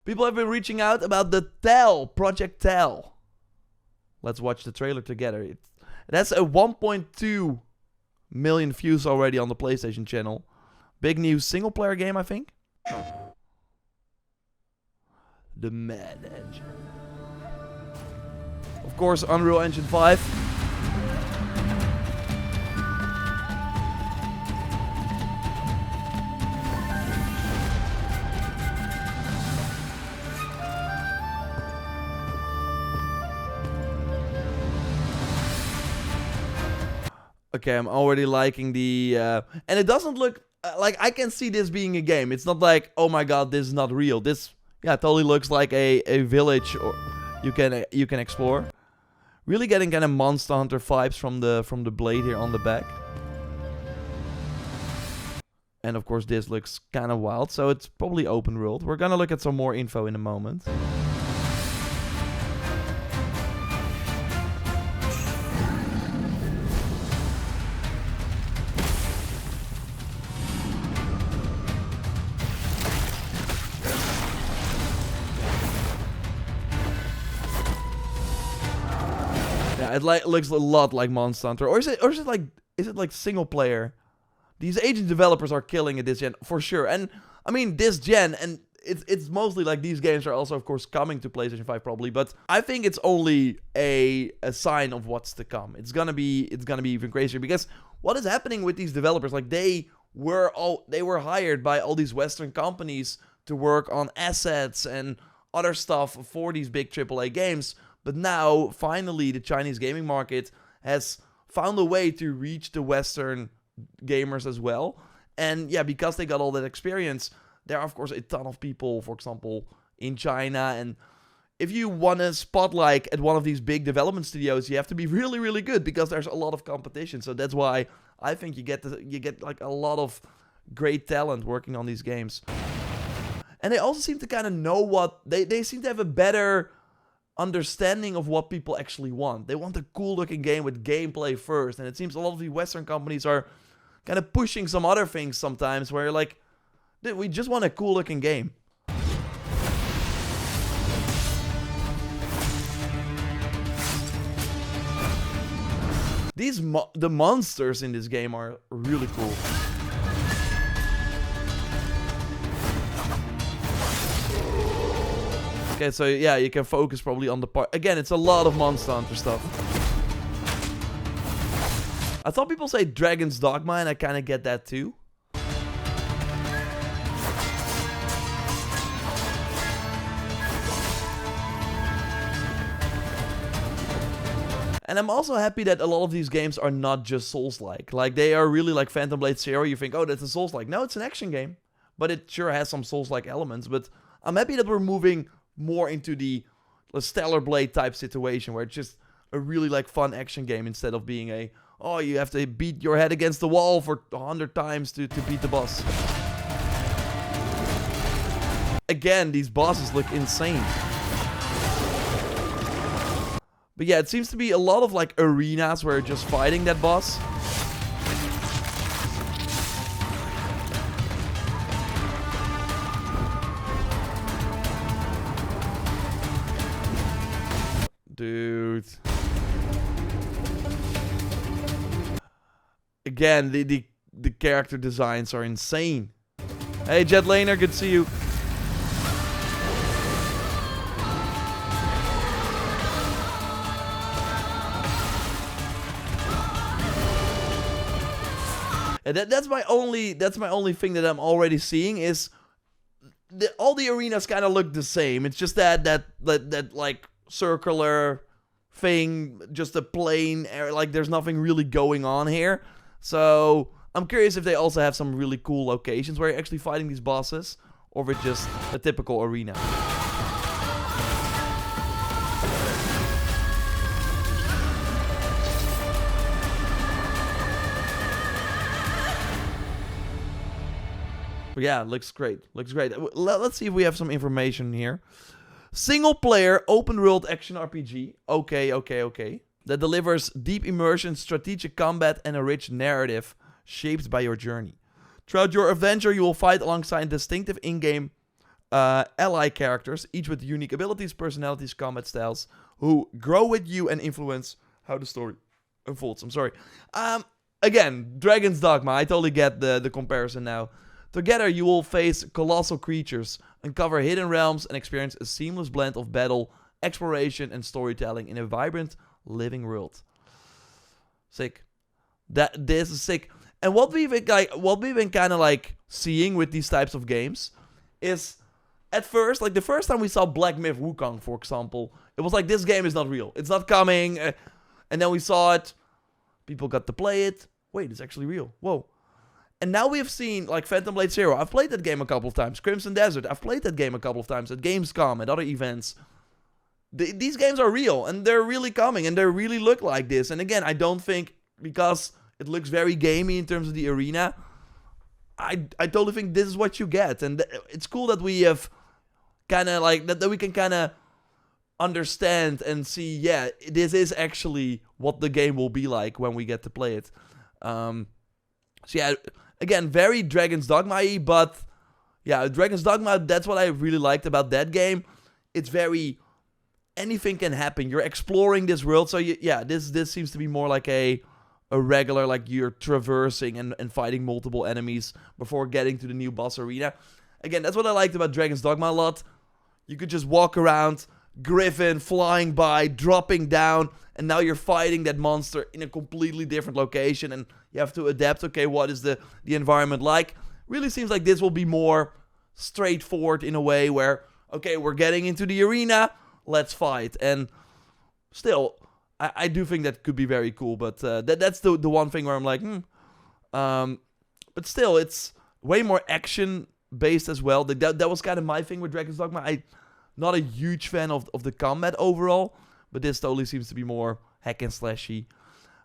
People have been reaching out about the Tell, Project Tell. Let's watch the trailer together. It has a 1.2 million views already on the PlayStation channel. Big new single player game, I think. The Mad Engine. Of course, Unreal Engine 5. Okay, I'm already liking the... and it doesn't look... like, I can see this being a game. It's not like, oh my god, this is not real. This, yeah, totally looks like a village or you can explore. Really getting kind of Monster Hunter vibes from the blade here on the back. And of course, this looks kind of wild, so it's probably open world. We're gonna look at some more info in a moment. Yeah, it looks a lot like Monster Hunter, or is it like single player? These agent developers are killing it this gen for sure, and I mean this gen, and it's mostly like these games are also of course coming to PlayStation 5 probably, but I think it's only a sign of what's to come. It's gonna be even crazier because what is happening with these developers? Like they were hired by all these Western companies to work on assets and other stuff for these big AAA games. But now, finally, the Chinese gaming market has found a way to reach the Western gamers as well. And yeah, because they got all that experience, there are, of course, a ton of people, for example, in China. And if you want to spot, like, at one of these big development studios, you have to be really, really good because there's a lot of competition. So that's why I think you get like, a lot of great talent working on these games. And they also seem to kind of know what... They seem to have a better... understanding of what people actually want. They want a cool looking game with gameplay first, and it seems a lot of the Western companies are kind of pushing some other things sometimes where you're like, dude, we just want a cool looking game. The monsters in this game are really cool. Okay, so yeah, you can focus probably on the part. Again, it's a lot of Monster Hunter stuff. I thought people say Dragon's Dogma, and I kind of get that too. And I'm also happy that a lot of these games are not just Souls-like. Like, they are really like Phantom Blade Zero. You think, oh, that's a Souls-like. No, it's an action game. But it sure has some Souls-like elements. But I'm happy that we're moving more into the Stellar Blade type situation where it's just a really like fun action game instead of being a, oh, you have to beat your head against the wall for 100 times to beat the boss. Again, these bosses look insane. But yeah, it seems to be a lot of like arenas where you're just fighting that boss. Dude. Again, the character designs are insane. Hey, Jet Laner, good to see you. And that's my only thing that I'm already seeing is all the arenas kind of look the same. It's just that like circular thing, just a plain area, like there's nothing really going on here. So I'm curious if they also have some really cool locations where you're actually fighting these bosses, or if it's just a typical arena. But yeah, looks great. Looks great. Let's see if we have some information here. Single player, open world action RPG. Okay. That delivers deep immersion, strategic combat, and a rich narrative shaped by your journey. Throughout your adventure, you will fight alongside distinctive in-game ally characters, each with unique abilities, personalities, combat styles, who grow with you and influence how the story unfolds. I'm sorry. Again, Dragon's Dogma. I totally get the comparison now. Together, you will face colossal creatures, uncover hidden realms, and experience a seamless blend of battle, exploration, and storytelling in a vibrant, living world. Sick. This is sick. And what we've been kind of like seeing with these types of games is, at first, like the first time we saw Black Myth Wukong, for example, it was like, this game is not real. It's not coming. And then we saw it. People got to play it. Wait, it's actually real. Whoa. And now we have seen, like, Phantom Blade Zero. I've played that game a couple of times. Crimson Desert. I've played that game a couple of times at Gamescom and other events. These games are real, and they're really coming, and they really look like this. And again, I don't think, because it looks very gamey in terms of the arena, I totally think this is what you get. And it's cool that we have kind of, like, that we can kind of understand and see, yeah, this is actually what the game will be like when we get to play it. So yeah, again, very Dragon's Dogma-y, but yeah, Dragon's Dogma, that's what I really liked about that game. It's very, anything can happen. You're exploring this world, so yeah, this seems to be more like a regular, like, you're traversing and fighting multiple enemies before getting to the new boss arena. Again, that's what I liked about Dragon's Dogma a lot. You could just walk around, Griffin flying by, dropping down, and now you're fighting that monster in a completely different location, and you have to adapt. Okay, what is the environment like? Really seems like this will be more straightforward in a way where, okay, we're getting into the arena, let's fight. And still, I do think that could be very cool, but that's the one thing where I'm like, but still, it's way more action-based as well. That was kind of my thing with Dragon's Dogma. I'm not a huge fan of the combat overall, but this totally seems to be more hack and slashy.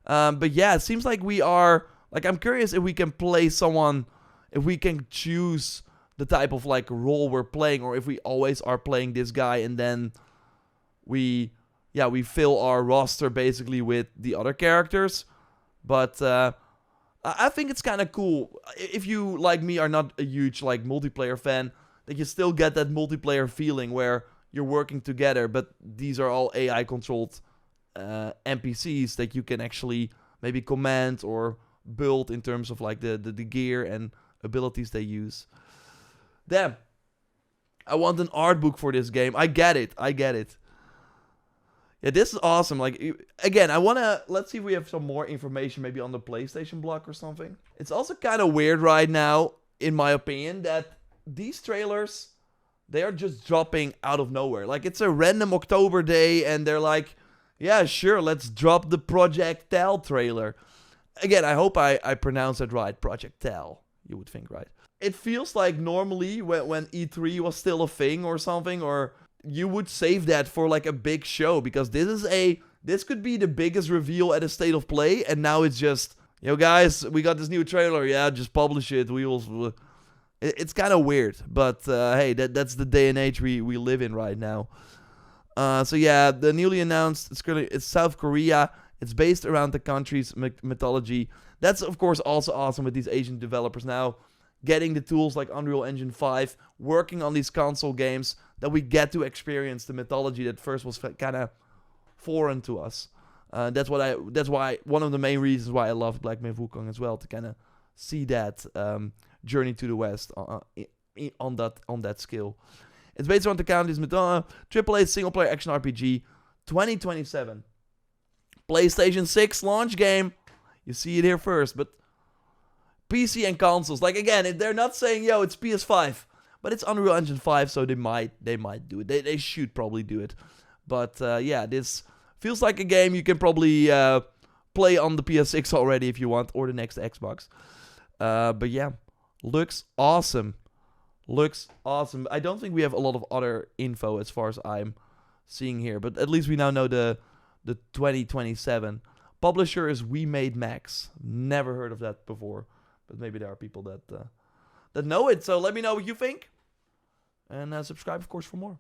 But yeah, it seems like we are, like, I'm curious if we can play someone, if we can choose the type of, like, role we're playing, or if we always are playing this guy and then we fill our roster basically with the other characters. But I think it's kind of cool. If you, like me, are not a huge, like, multiplayer fan, that you still get that multiplayer feeling where you're working together, but these are all AI-controlled NPCs that you can actually maybe command or build in terms of, like, the gear and abilities they use. Damn. I want an art book for this game. I get it. Yeah, this is awesome. Like, again, let's see if we have some more information maybe on the PlayStation blog or something. It's also kind of weird right now, in my opinion, that these trailers, they are just dropping out of nowhere. Like, it's a random October day, and they're like, yeah, sure, let's drop the Project Tal trailer. Again, I hope I pronounced it right. Project Tal, you would think, right? It feels like normally when E3 was still a thing or something, or you would save that for, like, a big show, because this could be the biggest reveal at a State of Play, and now it's just, yo guys, we got this new trailer, yeah, just publish it, we will. It's kind of weird, but hey, that's the day and age we live in right now. So yeah, the newly announced, it's South Korea. It's based around the country's mythology. That's, of course, also awesome with these Asian developers now getting the tools like Unreal Engine 5, working on these console games, that we get to experience the mythology that first was kind of foreign to us. That's why one of the main reasons why I love Black Myth Wukong as well, to kind of see that journey to the West on that scale. It's based around the country's mythology, AAA single-player action RPG, 2027. PlayStation 6 launch game. You see it here first, but PC and consoles. Like, again, they're not saying, yo, it's PS5, but it's Unreal Engine 5, so they might do it. They should probably do it. But yeah, this feels like a game you can probably play on the PS6 already if you want, or the next Xbox. But yeah, looks awesome. I don't think we have a lot of other info as far as I'm seeing here, but at least we now know the 2027. Publisher is We Made Max. Never heard of that before, but maybe there are people that know it. So let me know what you think, and subscribe, of course, for more.